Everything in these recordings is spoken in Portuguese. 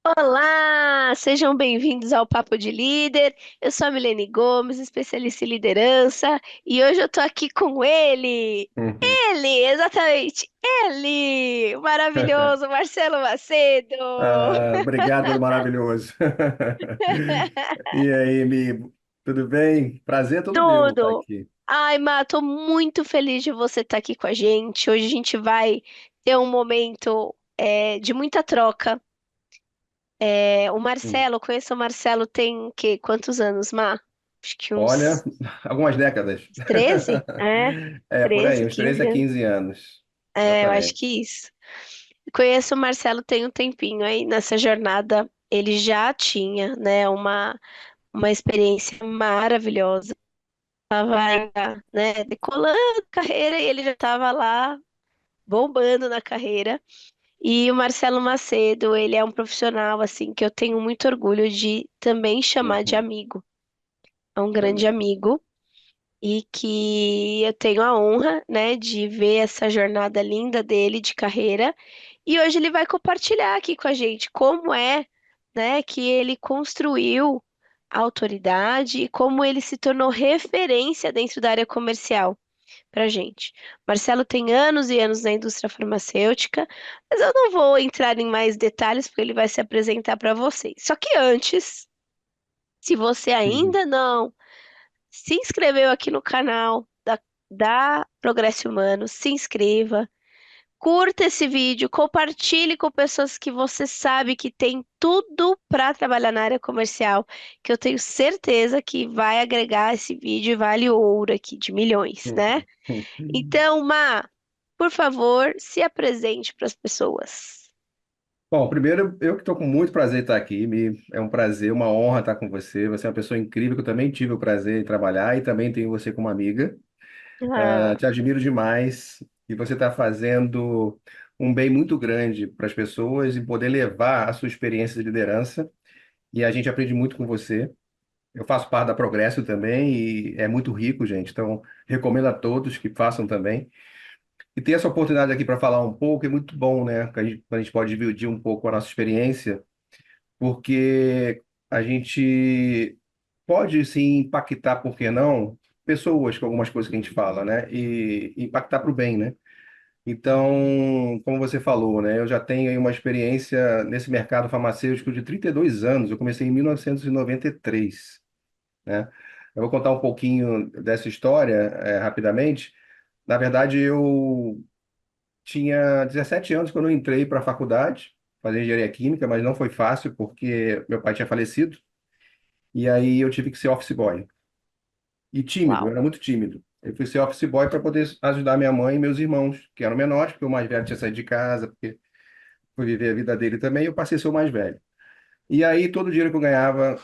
Olá, sejam bem-vindos ao Papo de Líder. Eu sou a Milene Gomes, especialista em liderança, e hoje eu tô aqui com ele. Uhum. Exatamente, ele, o maravilhoso Marcelo Macedo. Obrigado pelo maravilhoso. E aí, Mi, tudo bem? Prazer é todo meu estar Tudo. aqui. Ai, Má, tô muito feliz de você estar aqui com a gente. Hoje a gente vai ter um momento de muita troca. O Hum. Marcelo, conheço o Marcelo tem o quê? Quantos anos, Má? Acho que Olha, uns algumas décadas. 13, é, É, por aí, 13, uns 13 15 a anos. 15 anos. Eu acho Exatamente. que isso. Conheço o Marcelo tem um tempinho aí nessa jornada. Ele já tinha, né, uma experiência maravilhosa. Tava ainda, né, decolando a carreira e ele já estava lá bombando na carreira. E o Marcelo Macedo, ele é um profissional assim que eu tenho muito orgulho de também chamar de Uhum. amigo. É um grande Também. amigo. E que eu tenho a honra, né, de ver essa jornada linda dele de carreira. E hoje ele vai compartilhar aqui com a gente como é, né, que ele construiu a autoridade e como ele se tornou referência dentro da área comercial pra gente. Marcelo tem anos e anos na indústria farmacêutica, mas eu não vou entrar em mais detalhes porque ele vai se apresentar para vocês. Só que antes, se você Uhum. ainda não se inscreveu aqui no canal da Progresso Humano, se inscreva, curta esse vídeo, compartilhe com pessoas que você sabe que tem tudo para trabalhar na área comercial, que eu tenho certeza que vai agregar esse vídeo e vale ouro aqui de milhões, né? Uhum. Uhum. Então, Má, por favor, se apresente para as pessoas. Bom, primeiro, eu que estou com muito prazer em estar aqui. É um prazer, uma honra estar com você. Você é uma pessoa incrível que eu também tive o prazer em trabalhar e também tenho você como amiga. Ah, Te admiro demais e você está fazendo um bem muito grande para as pessoas e poder levar a sua experiência de liderança. E a gente aprende muito com você. Eu faço parte da Progresso também e é muito rico, gente. Então, recomendo a todos que façam também. E ter essa oportunidade aqui para falar um pouco é muito bom, né? Que a gente pode dividir um pouco a nossa experiência, porque a gente pode sim impactar, por que não, pessoas com algumas coisas que a gente fala, né? E impactar para o bem, né? Então, como você falou, né, eu já tenho aí uma experiência nesse mercado farmacêutico de 32 anos. Eu comecei em 1993, né? Eu vou contar um pouquinho dessa história, rapidamente. Na verdade, eu tinha 17 anos quando eu entrei para a faculdade, fazer engenharia química, mas não foi fácil porque meu pai tinha falecido. E aí eu tive que ser office boy. E tímido, eu uau, era muito tímido. Eu fui ser office boy para poder ajudar minha mãe e meus irmãos, que eram menores, porque o mais velho tinha saído de casa, porque fui viver a vida dele também, eu passei a ser o mais velho. E aí, todo o dinheiro que eu ganhava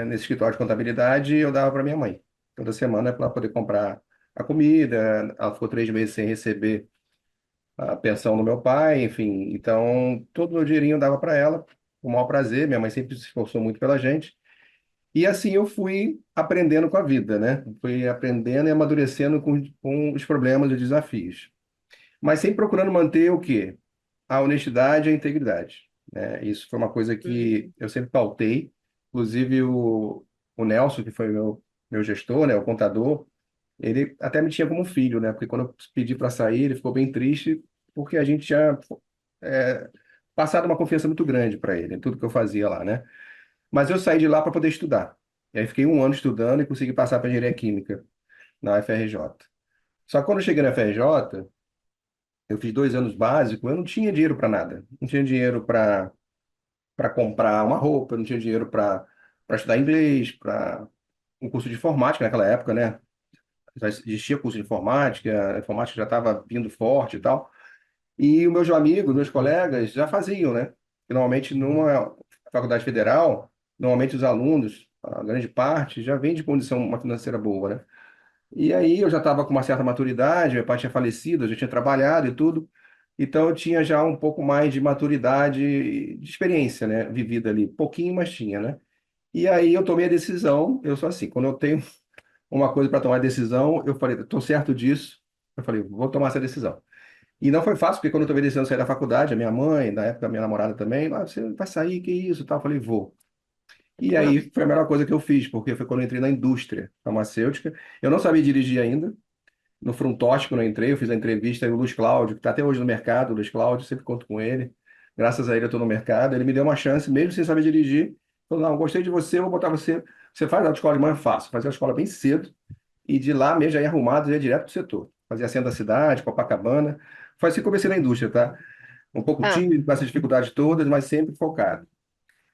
nesse escritório de contabilidade, eu dava para minha mãe. Toda semana para poder comprar a comida. Ela ficou 3 meses sem receber a pensão do meu pai, enfim. Então, todo o meu dinheirinho eu dava para ela, com o maior prazer. Minha mãe sempre se esforçou muito pela gente. E assim eu fui aprendendo com a vida, né? Fui aprendendo e amadurecendo com os problemas e desafios. Mas sempre procurando manter o quê? A honestidade e a integridade, né? Isso foi uma coisa que hum, eu sempre pautei. Inclusive o Nelson, que foi meu gestor, né, o contador, ele até me tinha como filho, né? Porque quando eu pedi para sair, ele ficou bem triste, porque a gente tinha é, passado uma confiança muito grande para ele, em tudo que eu fazia lá, né? Mas eu saí de lá para poder estudar. E aí fiquei um ano estudando e consegui passar para engenharia química na UFRJ. Só que quando eu cheguei na UFRJ, eu fiz 2 anos básico, eu não tinha dinheiro para nada. Não tinha dinheiro para comprar uma roupa, eu não tinha dinheiro para estudar inglês, para um curso de informática naquela época, né? Já existia curso de informática, a informática já estava vindo forte e tal. E os meus amigos, meus colegas já faziam, né? E normalmente numa faculdade federal, normalmente os alunos, a grande parte, já vem de condição uma financeira boa, né? E aí eu já estava com uma certa maturidade, meu pai tinha falecido, eu já tinha trabalhado e tudo. Então eu tinha já um pouco mais de maturidade, de experiência, né? Vivida ali. Pouquinho, mas tinha, né? E aí eu tomei a decisão, eu sou assim, quando eu tenho uma coisa para tomar decisão, eu falei, estou certo disso, eu falei, vou tomar essa decisão. E não foi fácil, porque quando eu estava decidindo sair da faculdade, a minha mãe, na época a minha namorada também, você vai sair, que isso, tal. Eu falei, vou. E Ah, aí foi a melhor coisa que eu fiz, porque foi quando eu entrei na indústria farmacêutica. Eu não sabia dirigir ainda. No Frontox, quando eu entrei, eu fiz a entrevista, e o Luiz Cláudio, que está até hoje no mercado, o Luiz Cláudio, sempre conto com ele. Graças a ele eu estou no mercado. Ele me deu uma chance, mesmo sem saber dirigir. Falou, não, gostei de você, eu vou botar você. Você faz a autoescola de manhã? Fácil. Fazia a escola bem cedo. E de lá mesmo, já ia arrumado, já ia direto para o setor. Fazia centro da cidade, Copacabana. Foi assim que comecei na indústria, tá? Um pouco ah. tímido, com essas dificuldades todas, mas sempre focado.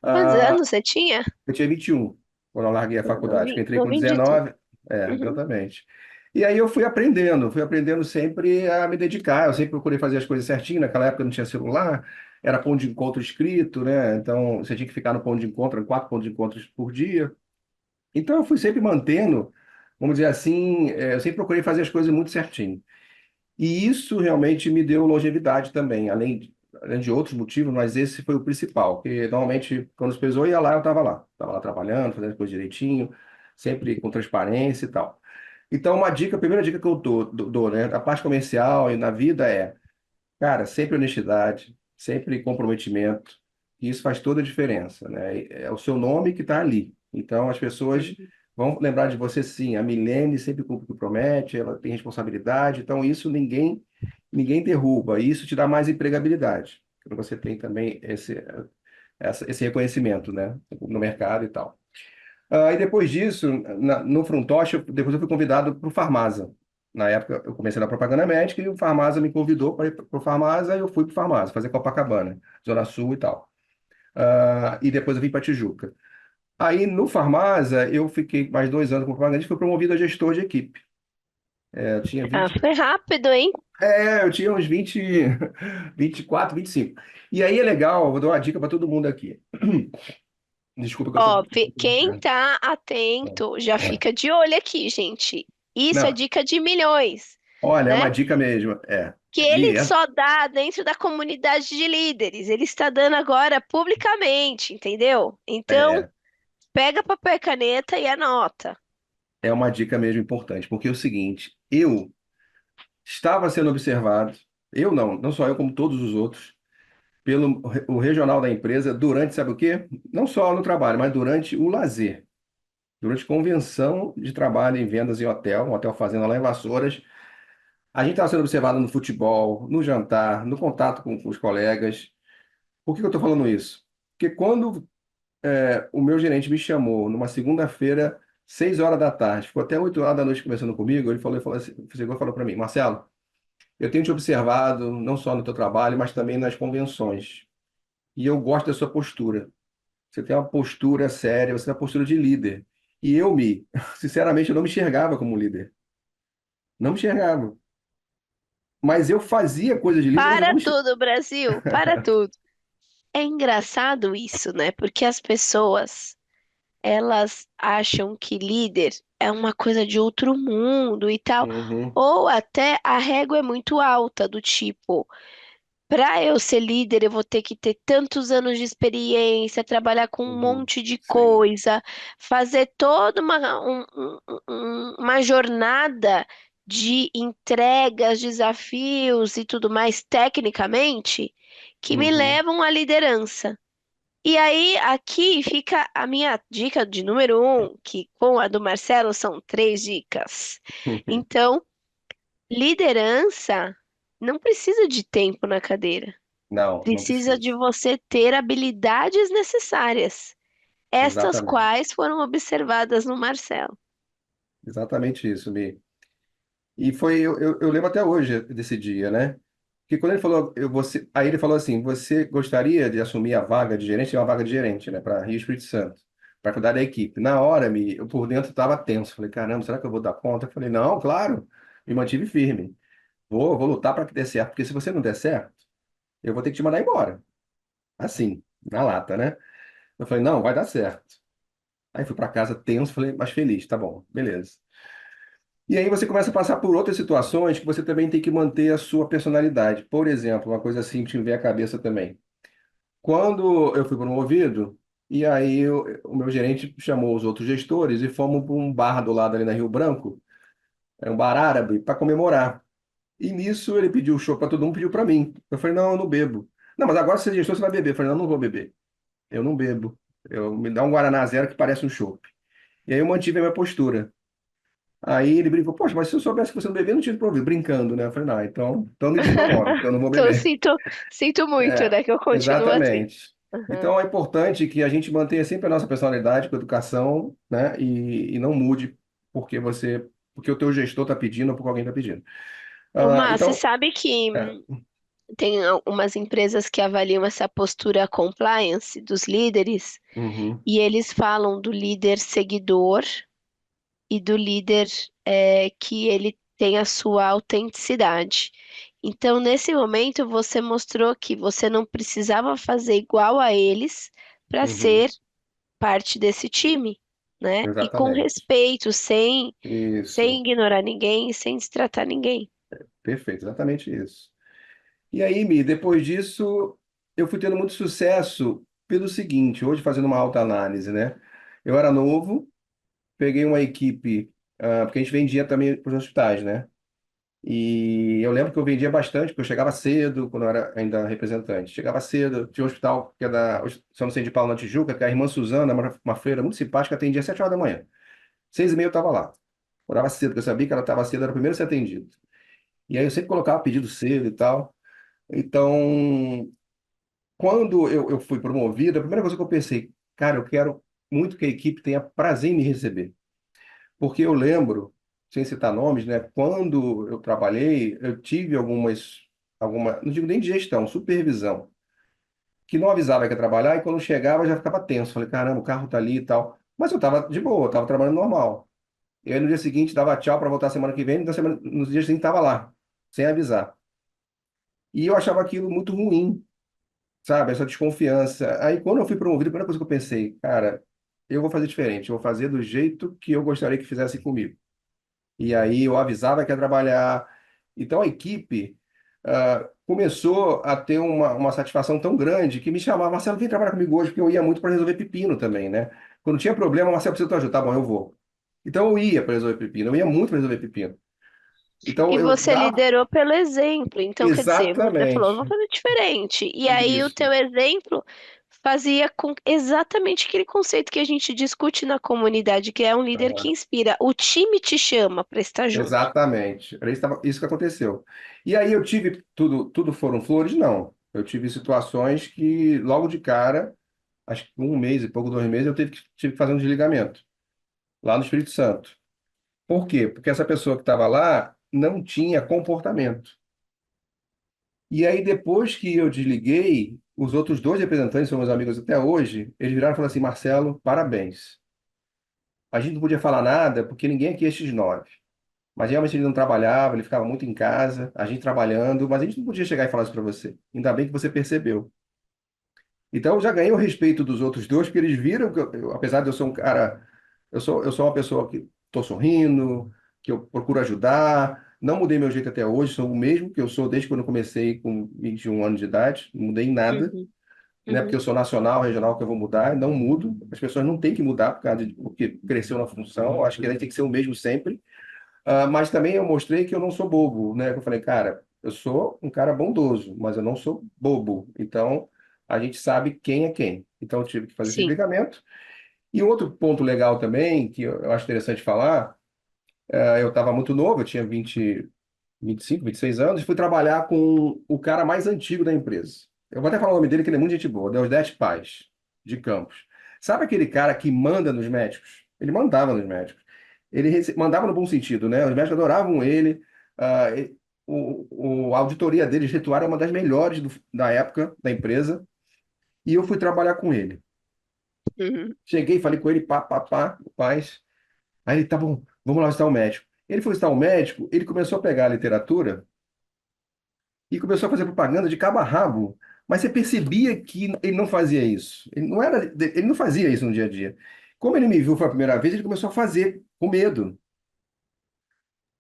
Quantos Ah, anos você tinha? eu tinha 21 quando eu larguei a faculdade, que eu entrei com Novinho de tudo. 19. É, Uhum. exatamente. E aí eu fui aprendendo sempre a me dedicar. Eu sempre procurei fazer as coisas certinho. Naquela época não tinha celular, era ponto de encontro escrito, né? Então você tinha que ficar no ponto de encontro, eram 4 pontos de encontros por dia. Então eu fui sempre mantendo, vamos dizer assim, eu sempre procurei fazer as coisas muito certinho. E isso realmente me deu longevidade também, além de outros motivos, mas esse foi o principal, porque normalmente quando as pessoas iam lá, eu estava lá. Estava lá trabalhando, fazendo as coisas direitinho, sempre com transparência e tal. Então, uma dica, a primeira dica que eu dou, né, a parte comercial e na vida é, cara, sempre honestidade, sempre comprometimento, e isso faz toda a diferença, né? É o seu nome que está ali. Então, as pessoas vão lembrar de você sim. A Milene sempre cumpre o que promete, ela tem responsabilidade, então isso ninguém derruba, e isso te dá mais empregabilidade. Quando você tem também esse reconhecimento, né, no mercado e tal. E depois disso, no Frontosh, depois eu fui convidado para o Farmasa. Na época, eu comecei na propaganda médica e o Farmasa me convidou para ir para o Farmasa e eu fui para o Farmasa, fazer Copacabana, Zona Sul e tal. E depois eu vim para Tijuca. Aí no Farmasa, eu fiquei mais 2 anos como propagandista e fui promovido a gestor de equipe. Eu tinha Ah, 20, foi rápido, hein? eu tinha uns 20, 24, 25. E aí é legal, eu vou dar uma dica para todo mundo aqui. Desculpa que eu Ó, tô. quem tá atento já fica de olho aqui, gente. Isso é Não, dica de milhões, olha, é uma né? dica mesmo. Que Mi, ele só dá dentro da comunidade de líderes. Ele está dando agora publicamente, entendeu? Então, é, pega papel e caneta e anota. é uma dica mesmo importante, porque é o seguinte, eu estava sendo observado, eu não só eu, como todos os outros, pelo o regional da empresa durante, sabe o quê? Não só no trabalho, mas durante o lazer, durante convenção de trabalho em vendas em hotel, um hotel fazenda lá em Vassouras. A gente estava sendo observado no futebol, no jantar, no contato com os colegas. Por que que eu estou falando isso? Porque quando o meu gerente me chamou numa segunda-feira, 6 horas da tarde, ficou até 8 horas da noite conversando comigo. Ele falou assim, chegou e falou para mim, Marcelo, eu tenho te observado não só no teu trabalho, mas também nas convenções. E eu gosto da sua postura. Você tem uma postura séria, você tem uma postura de líder. E sinceramente, eu não me enxergava como líder. Não me enxergava. Mas eu fazia coisas de líder, mas eu não Para me enxergava. tudo, Brasil, para tudo. É engraçado isso, né? Porque as pessoas, elas acham que líder é uma coisa de outro mundo e tal, Uhum, ou até a régua é muito alta, do tipo, para eu ser líder, eu vou ter que ter tantos anos de experiência, trabalhar com um uhum. monte de Sim. coisa, fazer toda uma jornada de entregas, desafios e tudo mais tecnicamente, que me Uhum. levam à liderança. E aí, aqui fica a minha dica de número um, que com a do Marcelo são três dicas. Então, liderança não precisa de tempo na cadeira. Não, não Precisa de precisa. você ter habilidades necessárias, estas Exatamente. quais foram observadas no Marcelo. Exatamente isso, Mi. E eu lembro até hoje desse dia, né? Que quando ele falou, aí ele falou assim: você gostaria de assumir a vaga de gerente? É uma vaga de gerente, né? Para Rio Espírito Santo, para cuidar da equipe. Na hora, eu por dentro estava tenso. Falei, caramba, será que eu vou dar conta? Eu falei, não, claro. Me mantive firme. Vou lutar para que dê certo, porque se você não der certo, eu vou ter que te mandar embora. Assim, na lata, né? Eu falei, não, vai dar certo. Aí fui para casa tenso, falei, mas feliz, tá bom, beleza. E aí você começa a passar por outras situações que você também tem que manter a sua personalidade. Por exemplo, uma coisa assim que me vem à cabeça também. Quando eu fui promovido, e aí o meu gerente chamou os outros gestores e fomos para um bar do lado ali na Bar Árabe, para comemorar. E nisso ele pediu o chopp para todo mundo, pediu para mim. Eu falei, não, eu não bebo. Não, mas agora você é gestor, você vai beber. Eu falei, não, não vou beber. Eu não bebo. Me dá um Guaraná zero que parece um chopp. E aí eu mantive a minha postura. Aí ele brincou, poxa, mas se eu soubesse que você não bebia, não tinha problema. Brincando, né? Eu falei, não, então me desincomoda, porque eu não vou Então, eu beber. sinto muito, É, né, que eu continuo assim. exatamente. Aham. Então é importante que a gente mantenha sempre a nossa personalidade com educação, né? E não mude porque o teu gestor está pedindo ou porque alguém está pedindo. Mas você Então, sabe que é, tem umas empresas que avaliam essa postura compliance dos líderes uhum, e eles falam do líder seguidor e do líder que ele tem a sua autenticidade. Então, nesse momento, você mostrou que você não precisava fazer igual a eles para uhum, ser parte desse time, né? E com exatamente. respeito, sem Isso, ignorar ninguém, sem destratar ninguém. perfeito, exatamente isso. E aí, Mi, depois disso, eu fui tendo muito sucesso pelo seguinte, hoje fazendo uma autoanálise, né? Eu era novo, peguei uma equipe, porque a gente vendia também para os hospitais, né? E eu lembro que eu vendia bastante, porque eu chegava cedo, quando eu era ainda representante. Chegava cedo, tinha um hospital que é da São Vicente de Paulo, na Tijuca, que é a irmã Suzana, uma freira muito simpática, atendia às 7 horas da manhã. 6h30 eu estava lá. Orava cedo, porque eu sabia que ela estava cedo, era o primeiro a ser atendido. E aí eu sempre colocava pedido cedo e tal. Então, quando eu fui promovido, a primeira coisa que eu pensei, cara, eu quero muito que a equipe tenha prazer em me receber. Porque eu lembro, sem citar nomes, né? Quando eu trabalhei, eu tive não digo nem de gestão, supervisão, que não avisava que ia trabalhar e quando chegava eu já ficava tenso. Falei, caramba, o carro tá ali e tal. Mas eu tava de boa, eu tava trabalhando normal. E aí no dia seguinte dava tchau para voltar semana que vem, e nos dias seguintes tava lá, sem avisar. E eu achava aquilo muito ruim, sabe? Essa desconfiança. Aí quando eu fui promovido, a primeira coisa que eu pensei, cara, eu vou fazer diferente, eu vou fazer do jeito que eu gostaria que fizessem comigo. E aí eu avisava que ia trabalhar. Então a equipe começou a ter uma satisfação tão grande que me chamava, Marcelo, vem trabalhar comigo hoje, porque eu ia muito para resolver pepino também, né? Quando tinha problema, Marcelo, precisa de tua ajuda. Tá bom, eu vou. Então eu ia para resolver pepino, eu ia muito para resolver pepino. Então E eu você dava liderou pelo exemplo. Então, quer dizer, você falou, vou exatamente fazer diferente. E aí o isso. teu exemplo fazia com exatamente aquele conceito que a gente discute na comunidade, que é um líder que inspira. O time te chama para estar junto. Exatamente. Era isso que aconteceu. E aí eu tive tudo foram flores? Não. Eu tive situações que logo de cara, acho que um mês e pouco, 2 meses, tive que fazer um desligamento lá no Espírito Santo. Por quê? Porque essa pessoa que estava lá não tinha comportamento. E aí depois que eu desliguei, os outros dois representantes, são meus amigos até hoje, eles viraram e falaram assim, Marcelo, parabéns. A gente não podia falar nada porque ninguém aqui é X9. Mas realmente ele não trabalhava, ele ficava muito em casa, a gente trabalhando, mas a gente não podia chegar e falar isso para você. Ainda bem que você percebeu. Então eu já ganhei o respeito dos outros dois, porque eles viram que, apesar de eu ser um cara, eu sou uma pessoa que estou sorrindo, que eu procuro ajudar, não mudei meu jeito até hoje, sou o mesmo que eu sou desde quando eu comecei com 21 anos de idade, não mudei em nada, Uhum, não é porque uhum. eu sou nacional, regional que eu vou mudar, não mudo. As pessoas não têm que mudar porque cresceu na função, eu acho que a gente tem que ser o mesmo sempre. Mas também eu mostrei que eu não sou bobo, né? Eu falei, cara, eu sou um cara bondoso, mas eu não sou bobo. Então, a gente sabe quem é quem. Então, eu tive que fazer esse Sim. desligamento. E outro ponto legal também, que eu acho interessante falar, eu estava muito novo, eu tinha 25, 26 anos, e fui trabalhar com o cara mais antigo da empresa. Eu vou até falar o nome dele, que ele é muito gente boa, Deusdete Paz, de Campos. Sabe aquele cara que manda nos médicos? Ele mandava nos médicos. Mandava no bom sentido, né? Os médicos adoravam ele. A auditoria dele, de rituário, é uma das melhores da época da empresa. E eu fui trabalhar com ele. Uhum. Cheguei, falei com ele, pá, pá, pá, paz. Aí ele, tá bom, vamos lá visitar o médico. Ele foi visitar o médico, ele começou a pegar a literatura e começou a fazer propaganda de cabo a rabo. Mas você percebia que ele não fazia isso. Ele não fazia isso no dia a dia. Como ele me viu foi a primeira vez, ele começou a fazer com medo.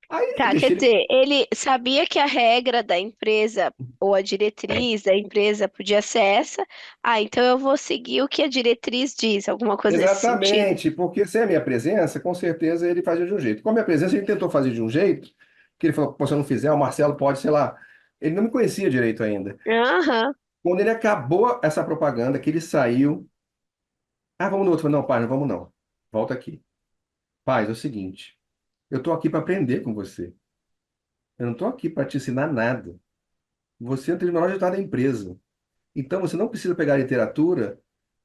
Aí eu Tá, quer deixei ele. dizer, ele sabia que a regra da empresa ou a diretriz da empresa podia ser essa. Ah, então eu vou seguir o que a diretriz diz, alguma coisa nesse sentido. Exatamente, porque sem a minha presença, com certeza ele fazia de um jeito. Com a minha presença, ele tentou fazer de um jeito que ele falou, pô, se eu não fizer, o Marcelo pode, sei lá. Ele não me conhecia direito ainda. Aham. Quando ele acabou essa propaganda, que ele saiu, ah, vamos no outro. Eu falei, não, pai, não vamos não. Volta aqui. Pai, é o seguinte, eu tô aqui para aprender com você. Eu não tô aqui para te ensinar nada. Você é o menor resultado da empresa. Então, você não precisa pegar a literatura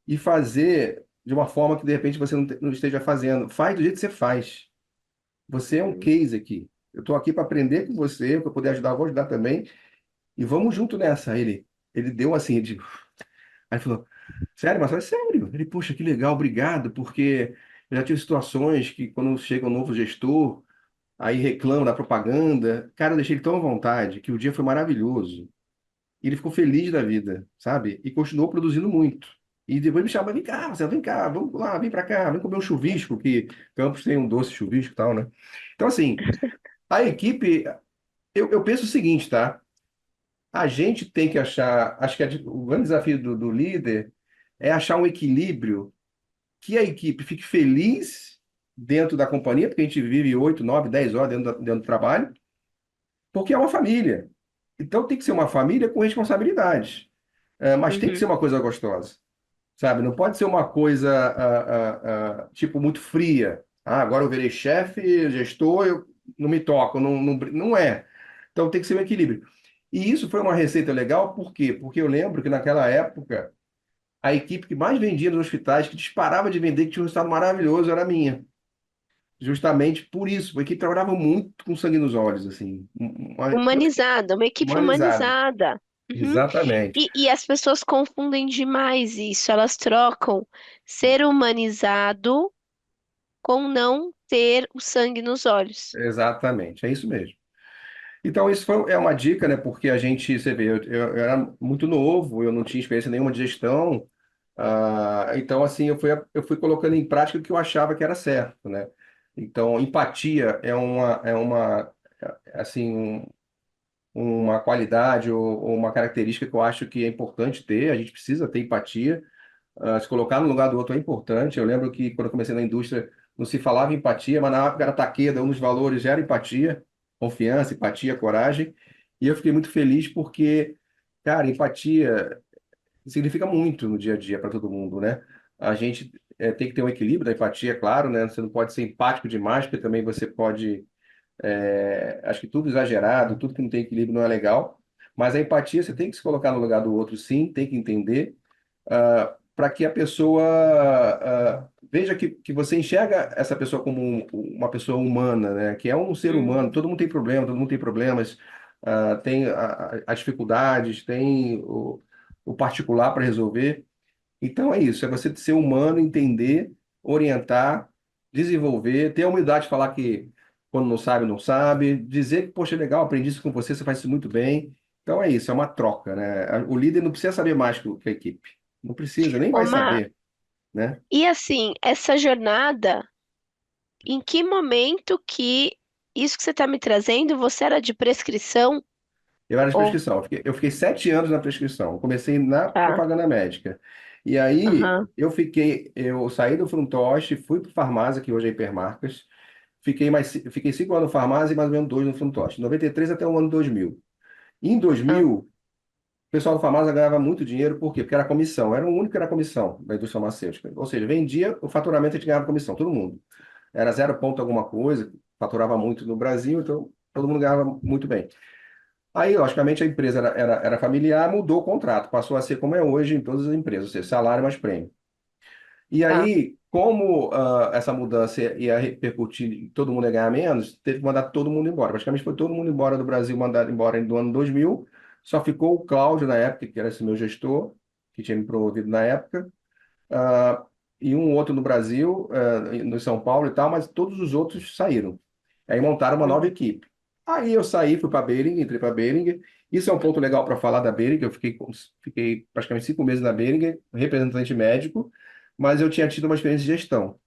e fazer de uma forma que, de repente, você não esteja fazendo. Faz do jeito que você faz. Você é um case aqui. Eu estou aqui para aprender com você, para poder ajudar, eu vou ajudar também. E vamos junto nessa. Ele deu assim, de... Aí falou, sério, mas é sério. Ele, poxa, que legal, obrigado, porque eu já tive situações que quando chega um novo gestor, aí reclama da propaganda. Cara, eu deixei ele tão à vontade que o dia foi maravilhoso. E ele ficou feliz da vida, sabe? E continuou produzindo muito. E depois me chama, vem cá, Marcelo, vem cá, vamos lá, vem pra cá, vem comer um chuvisco, que Campos tem um doce chuvisco e tal, né? Então, assim, a equipe, eu penso o seguinte, tá? A gente tem que achar, acho que o grande desafio do líder é achar um equilíbrio que a equipe fique feliz dentro da companhia, porque a gente vive 8, 9, 10 horas dentro do trabalho, porque é uma família. Então tem que ser uma família com responsabilidades. Mas tem que ser Uhum. uma coisa gostosa, sabe? Não pode ser uma coisa tipo muito fria. Ah, agora eu virei chefe, gestor, eu não me toco, não é. Então tem que ser um equilíbrio. E isso foi uma receita legal, por quê? Porque eu lembro que naquela época a equipe que mais vendia nos hospitais, que disparava de vender, que tinha um resultado maravilhoso, era a minha. Justamente por isso, porque a equipe trabalhava muito com sangue nos olhos, assim, Humanizada, uma equipe humanizado. humanizada. Uhum. Exatamente. E as pessoas confundem demais isso. Elas trocam ser humanizado com não ter o sangue nos olhos. Exatamente, é isso mesmo. Então, é uma dica, né? Porque a gente, você vê, eu era muito novo, eu não tinha experiência nenhuma de gestão, então, assim, eu fui colocando em prática o que eu achava que era certo, né? Então, empatia assim, uma qualidade ou uma característica que eu acho que é importante ter, a gente precisa ter empatia. Se colocar no lugar do outro é importante. Eu lembro que quando eu comecei na indústria não se falava em empatia, mas na época era Takeda, um dos valores era empatia, confiança, empatia, coragem. E eu fiquei muito feliz porque, cara, empatia significa muito no dia a dia para todo mundo, né? A gente tem que ter um equilíbrio da empatia, é claro, né? Você não pode ser empático demais, porque também você pode acho que tudo exagerado, tudo que não tem equilíbrio não é legal. Mas a empatia, você tem que se colocar no lugar do outro, sim, tem que entender, para que a pessoa veja que você enxerga essa pessoa como uma pessoa humana, né? Que é um ser humano. Uhum. Todo mundo tem problema, todo mundo tem problemas, tem as dificuldades, tem o particular para resolver. Então é isso, é você ser humano, entender, orientar, desenvolver, ter a humildade de falar que quando não sabe, não sabe, dizer que, poxa, legal, aprendi isso com você, você faz isso muito bem. Então é isso, é uma troca, né? O líder não precisa saber mais que a equipe. Não precisa, nem Ô, vai Má, saber, né? e assim, essa jornada, em que momento que isso que você está me trazendo, você era de prescrição? Eu era de Ou prescrição, eu fiquei 7 anos na prescrição. Eu comecei na tá, propaganda médica. E aí aham, eu saí do Frontoste, fui para farmácia, que hoje é Hipermarcas. Fiquei 5 anos no farmácia e mais ou menos 2 no Frontoste. 93 até o ano 2000. Em ah, 2000, o pessoal do farmácia ganhava muito dinheiro, por quê? Porque era comissão. Era o único que era comissão da indústria farmacêutica. Ou seja, vendia, o faturamento a gente ganhava comissão, todo mundo. Era 0 ponto alguma coisa, faturava muito no Brasil, então todo mundo ganhava muito bem. Aí, logicamente, a empresa era familiar, mudou o contrato, passou a ser como é hoje em todas as empresas, ou seja, salário mais prêmio. E tá, aí, como essa mudança ia repercutir, todo mundo ia ganhar menos, teve que mandar todo mundo embora. Praticamente foi todo mundo embora do Brasil, mandado embora do ano 2000. Só ficou o Cláudio na época, que era esse meu gestor, que tinha me promovido na época, ah, e um outro no Brasil, no São Paulo e tal, mas todos os outros saíram. Aí montaram uma nova uhum, equipe. Aí eu saí, fui para a Behring, entrei para a Behring. Isso é um ponto legal para falar da Behring. Eu fiquei praticamente 5 meses na Behring, representante médico, mas eu tinha tido uma experiência de gestão.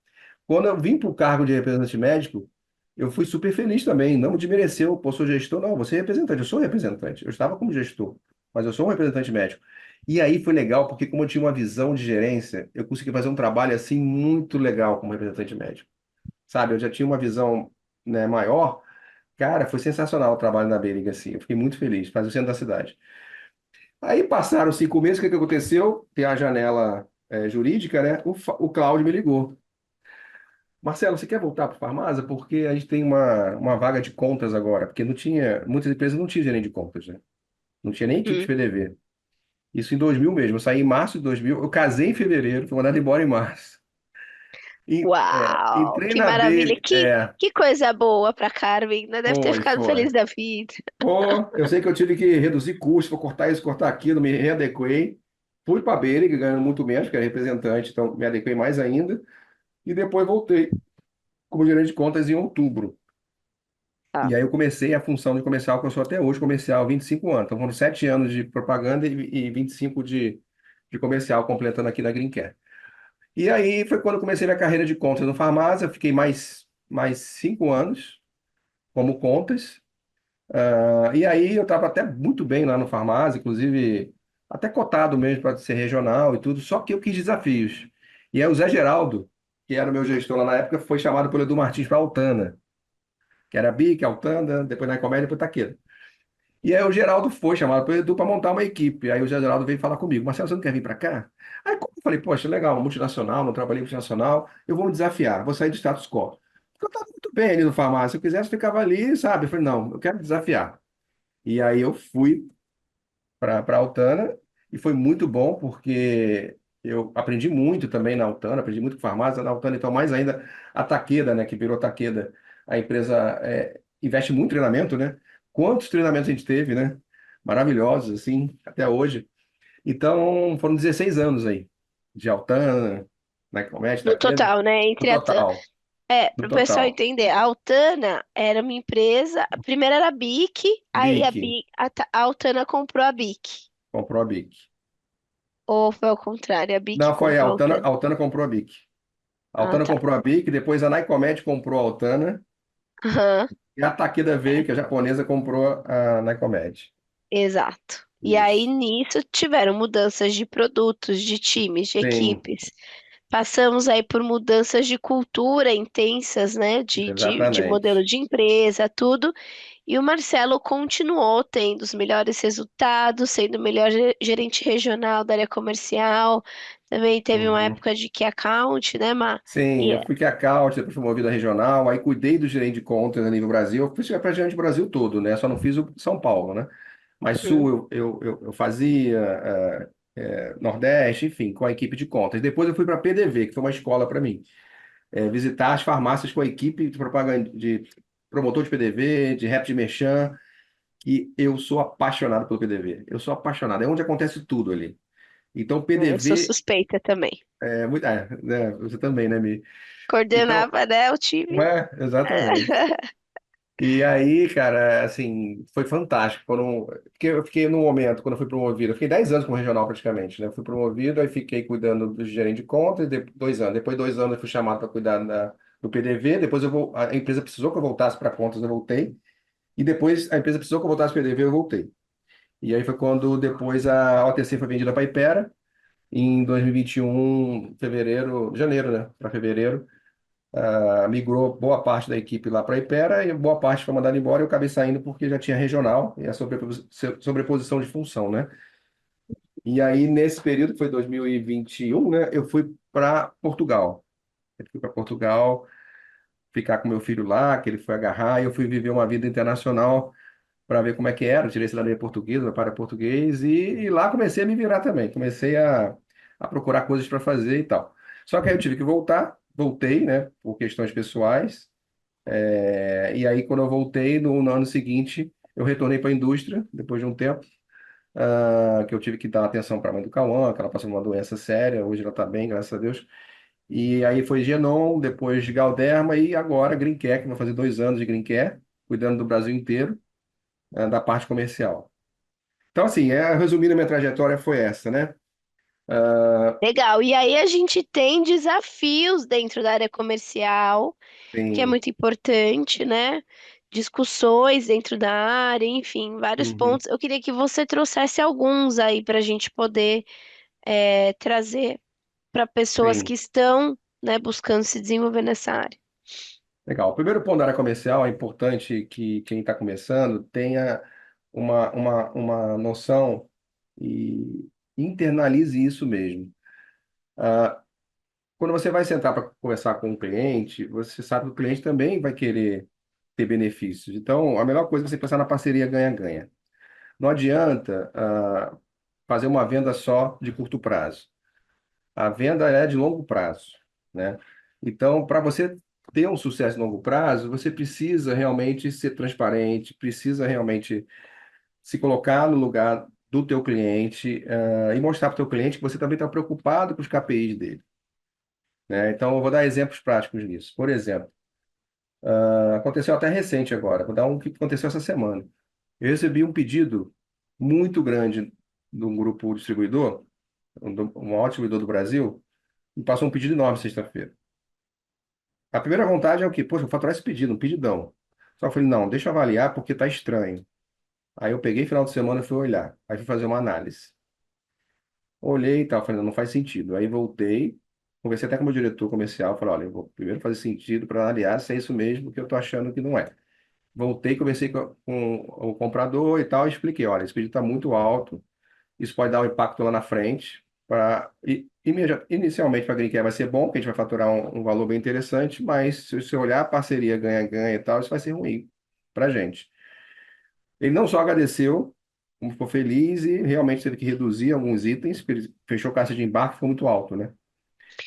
Quando eu vim para o cargo de representante médico, eu fui super feliz também. Não me desmereceu, pô, sou gestor. Não, você é representante. Eu sou representante. Eu estava como gestor, mas eu sou um representante médico. E aí foi legal, porque como eu tinha uma visão de gerência, eu consegui fazer um trabalho assim muito legal como representante médico. Sabe, eu já tinha uma visão, né, maior Cara, foi sensacional o trabalho na Bering, assim. Eu fiquei muito feliz, faz o centro da cidade. Aí passaram 5 meses, o que que aconteceu? Tem a janela jurídica, né? O Cláudio me ligou. Marcelo, você quer voltar para a Farmasa? Porque a gente tem uma vaga de contas agora, porque não tinha, muitas empresas não tinham gerente de contas, né? Não tinha nem equipe de Hum. PDV. Isso em 2000 mesmo. Eu saí em março de 2000, eu casei em fevereiro, fui mandado embora em março. Uau, Entrei que na maravilha. B, Que coisa boa para Carmen, né? Deve ter ficado foi. feliz da vida. Pô, eu sei que eu tive que reduzir custos para cortar isso, cortar aquilo, me readequei. Fui para a Bering, ganhando muito menos, que era representante, então me adequei mais ainda. E depois voltei como gerente de contas em outubro. Tá. E aí eu comecei a função de comercial que eu sou até hoje, comercial, 25 anos. Então foram 7 anos de propaganda e 25 de comercial, completando aqui na Green Care. E aí foi quando eu comecei minha carreira de contas no Farmácia, fiquei mais 5 anos como contas. E aí eu estava até muito bem lá no Farmácia, inclusive até cotado mesmo para ser regional e tudo, só que eu quis desafios. E aí o Zé Geraldo, que era o meu gestor lá na época, foi chamado pelo Edu Martins para a Altana, que era BIC, Altana, depois na Comédia, depois Taqueda. E aí o Geraldo foi chamado pelo Edu para montar uma equipe. Aí o Zé Geraldo veio falar comigo: Marcelo, você não quer vir para cá? Aí como eu falei: poxa, legal, multinacional, não trabalhei em multinacional, eu vou me desafiar, vou sair do status quo. Porque eu estava muito bem ali no farmácia, se eu quisesse, eu ficava ali, sabe? Eu falei: não, eu quero desafiar. E aí eu fui para a Altana e foi muito bom porque eu aprendi muito também na Altana, aprendi muito com farmácia na Altana, então mais ainda a Takeda, né, que virou Takeda, a empresa investe muito em treinamento, né? Quantos treinamentos a gente teve, né? Maravilhosos, assim, até hoje. Então, foram 16 anos aí, de Altana, na Comédia, No Takeda, total, né? no Entre a total, no para o pessoal total. entender, a Altana era uma empresa. A primeira era a BIC, aí BIC, A Altana comprou a BIC. comprou a BIC. Ou foi ao contrário, a BIC Não, foi a comprou a Altana, Altana. a Altana comprou a BIC. A Ah, Altana tá. comprou a BIC, depois a Nycomed comprou a Altana, Aham, e a Takeda veio, que a japonesa comprou a Nycomed. exato. E aí Isso. nisso tiveram mudanças de produtos, de times, de Sim, equipes. Passamos aí por mudanças de cultura intensas, né? De modelo exatamente. de empresa, tudo. E o Marcelo continuou tendo os melhores resultados, sendo o melhor gerente regional da área comercial. Também teve uma Uhum. época de key account, né, Mar? Sim, E, eu fui que a Caut, depois fui promovido a regional, aí cuidei do gerente de contas a nível Brasil, eu fiz para gerente do Brasil todo, né? Só não fiz o São Paulo, né? Mas uhum, Sul eu fazia, Nordeste, enfim, com a equipe de contas. Depois eu fui para a PDV, que foi uma escola para mim. Visitar as farmácias com a equipe de propaganda, de promotor de PDV, de rep de merchan, que eu sou apaixonado pelo PDV. Eu sou apaixonado, é onde acontece tudo ali. Então, eu sou PDV suspeita também. é muito. Né, você também, né, Mi? Então, Coordenava, né, o time. exatamente. E aí, cara, assim, foi fantástico. Porque eu fiquei no momento, quando eu fui promovido, eu fiquei 10 anos como regional praticamente, né? Eu fui promovido, aí fiquei cuidando do gerente de conta, 2 anos. Depois de 2 anos eu fui chamado para cuidar do PDV, depois a empresa precisou que eu voltasse para contas, eu voltei. E depois a empresa precisou que eu voltasse para PDV, eu voltei. E aí foi quando depois a OTC foi vendida para a Ipera, em 2021, fevereiro, janeiro, né? Para fevereiro. Migrou boa parte da equipe lá para a Ipera e boa parte foi mandada embora. Eu acabei saindo porque já tinha regional e a sobreposição de função, né? E aí, nesse período, que foi 2021, né? Eu fui para Portugal. Eu fui para Portugal ficar com meu filho lá, que ele foi agarrar, e eu fui viver uma vida internacional para ver como é que era. Eu tirei cidadania portuguesa, para português, e lá comecei a me virar também. Comecei a procurar coisas para fazer e tal. Só que aí eu tive que voltar, voltei, né? Por questões pessoais. E aí, quando eu voltei, no ano seguinte, eu retornei para a indústria, depois de um tempo, que eu tive que dar atenção para a mãe do Cauã, que ela passou uma doença séria, hoje ela está bem, graças a Deus. E aí foi Genon, depois de Galderma e agora Green Care, que vai fazer 2 anos de Green Care, cuidando do Brasil inteiro, da parte comercial. Então, assim, resumindo, a minha trajetória foi essa, né? Ah, Legal. E aí a gente tem desafios dentro da área comercial, que é tem. muito importante, né? Discussões dentro da área, enfim, vários Uhum, pontos. Eu queria que você trouxesse alguns aí para a gente poder trazer para pessoas que tem. estão, né, buscando se desenvolver nessa área. Legal. O primeiro ponto da área comercial é importante que quem está começando tenha uma noção e internalize isso mesmo. Ah, quando você vai sentar para conversar com o cliente, você sabe que o cliente também vai querer ter benefícios. Então, a melhor coisa é você pensar na parceria ganha-ganha. Não adianta, fazer uma venda só de curto prazo. A venda é de longo prazo, né? Então, para você ter um sucesso de longo prazo, você precisa realmente ser transparente, precisa realmente se colocar no lugar do teu cliente, e mostrar para o teu cliente que você também está preocupado com os KPIs dele, né? Então, eu vou dar exemplos práticos nisso. Por exemplo, aconteceu até recente agora, vou dar um que aconteceu essa semana. Eu recebi um pedido muito grande de um grupo distribuidor, um maior distribuidor do Brasil, e passou um pedido enorme sexta-feira. A primeira vontade é o quê? Poxa, eu vou faturar esse pedido, um pedidão. Só que eu falei, não, deixa eu avaliar porque tá estranho. Aí eu peguei final de semana e fui olhar. Aí fui fazer uma análise. Olhei e tal, falei, não faz sentido. Aí voltei, conversei até com o meu diretor comercial, falei, olha, eu vou primeiro fazer sentido para avaliar se é isso mesmo que eu tô achando que não é. Voltei, conversei com o comprador e tal, e expliquei, olha, esse pedido está muito alto, isso pode dar um impacto lá na frente. Inicialmente, para quem quer, vai ser bom, porque a gente vai faturar um valor bem interessante, mas se você olhar a parceria ganha-ganha e tal, isso vai ser ruim para a gente. Ele não só agradeceu, como ficou feliz e realmente teve que reduzir alguns itens, porque ele fechou caixa de embarque, ficou muito alto, né?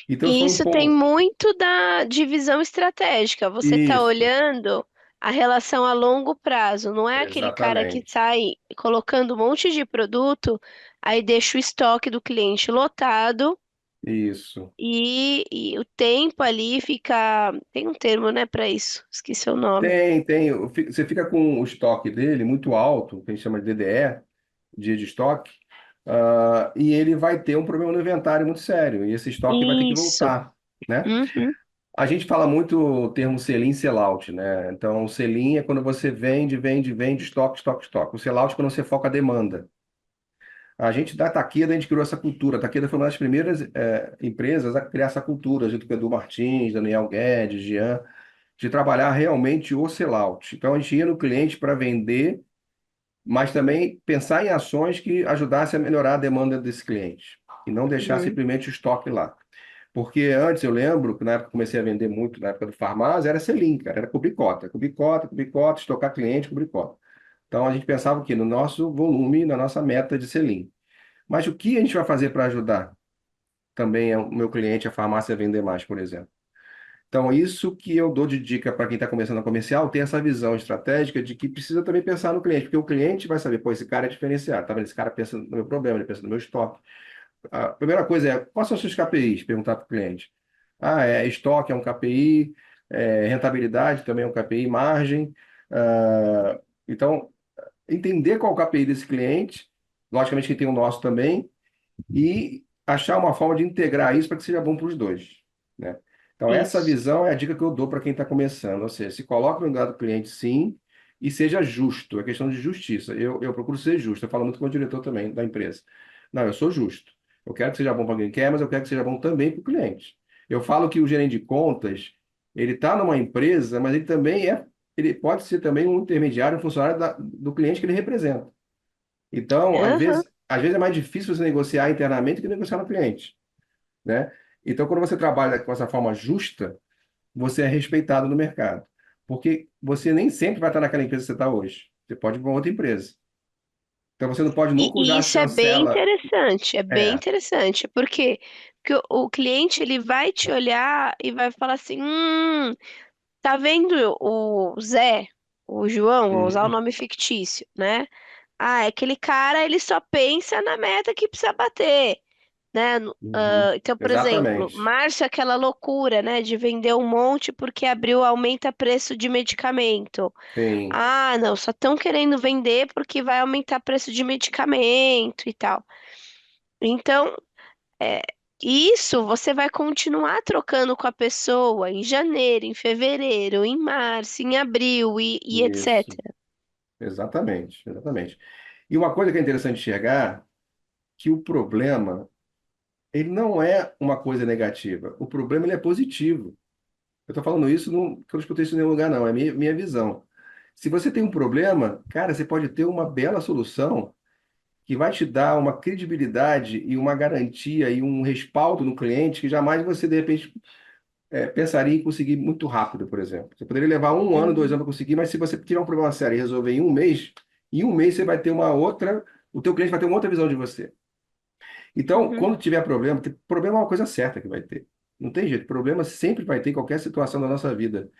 Então, isso E foi um isso tem ponto. muito da divisão estratégica. Você está Isso, olhando a relação a longo prazo, não é aquele cara que exatamente. sai colocando um monte de produto, aí deixa o estoque do cliente lotado Isso. e o tempo ali fica. Tem um termo, né, para isso, esqueci o nome. Tem. Você fica com o estoque dele muito alto, que a gente chama de DDE, dia de estoque, e ele vai ter um problema no inventário muito sério, e esse estoque vai ter que Isso. voltar, né? Uhum. A gente fala muito o termo sell-in e sell-out, né? Então, o sell-in é quando você vende, vende, vende, estoque, estoque, estoque. O sell-out é quando você foca a demanda. A gente da Takeda, a gente criou essa cultura. A Takeda foi uma das primeiras empresas a criar essa cultura, junto com o Edu Martins, Daniel Guedes, Jean, de trabalhar realmente o sell-out. Então, a gente ia no cliente para vender, mas também pensar em ações que ajudassem a melhorar a demanda desse cliente e não deixar Uhum. simplesmente o estoque lá. Porque antes eu lembro que na época que comecei a vender muito, na época do farmácia, era selim, cara, era cobrir cota, cobrir cota, cobrir cota, estocar cliente, cobrir cota. Então a gente pensava que no nosso volume, na nossa meta de selim. Mas o que a gente vai fazer para ajudar também o meu cliente, a farmácia, a vender mais, por exemplo? Então, isso que eu dou de dica para quem está começando a comercial, ter essa visão estratégica de que precisa também pensar no cliente, porque o cliente vai saber, pô, esse cara é diferenciado, tá vendo? Esse cara pensa no meu problema, ele pensa no meu estoque. A primeira coisa é, quais são os seus KPIs? Perguntar para o cliente. Ah, estoque é um KPI, rentabilidade também é um KPI, margem. Então, entender qual é o KPI desse cliente, logicamente que tem o nosso também, e achar uma forma de integrar isso para que seja bom para os dois, né? Então, essa Isso. visão é a dica que eu dou para quem está começando, ou seja, se coloque no lugar do cliente, sim, e seja justo, é questão de justiça. Eu procuro ser justo, eu falo muito com o diretor também da empresa. Não, eu sou justo. Eu quero que seja bom para quem quer, mas eu quero que seja bom também para o cliente. Eu falo que o gerente de contas, ele está numa empresa, mas ele pode ser também um intermediário, um funcionário do cliente que ele representa. Então, Aham. às vezes é mais difícil você negociar internamente que negociar no cliente, né? Então, quando você trabalha com essa forma justa, você é respeitado no mercado. Porque você nem sempre vai estar naquela empresa que você está hoje. Você pode ir para outra empresa. Então, você não pode nunca E usar a isso chancela. é bem É. interessante, porque o cliente ele vai te olhar e vai falar assim, tá vendo o Zé, o João, vou usar o Uhum, nome fictício, né? Ah, é aquele cara, ele só pensa na meta que precisa bater, né? uhum. Então, por exemplo, Exatamente. Márcio, aquela loucura, né, de vender um monte porque abriu aumenta preço de medicamento. Sim, Ah, não, só estão querendo vender porque vai aumentar preço de medicamento e tal. Então, é, isso você vai continuar trocando com a pessoa em janeiro, em fevereiro, em março, em abril e isso. etc. Exatamente, exatamente. E uma coisa que é interessante enxergar, que o problema, ele não é uma coisa negativa. O problema, ele é positivo. Eu tô falando isso, não, que eu não escutei isso em nenhum lugar, não. É minha visão. Se você tem um problema, cara, você pode ter uma bela solução que vai te dar uma credibilidade e uma garantia e um respaldo no cliente que jamais você, de repente, pensaria em conseguir muito rápido, por exemplo. Você poderia levar um ano, 2 Uhum, anos para conseguir, mas se você tiver um problema sério e resolver em um mês você vai ter uma outra, o teu cliente vai ter uma outra visão de você. Então, uhum. quando tiver problema, porque problema é uma coisa certa que vai ter. Não tem jeito, problema sempre vai ter em qualquer situação da nossa vida.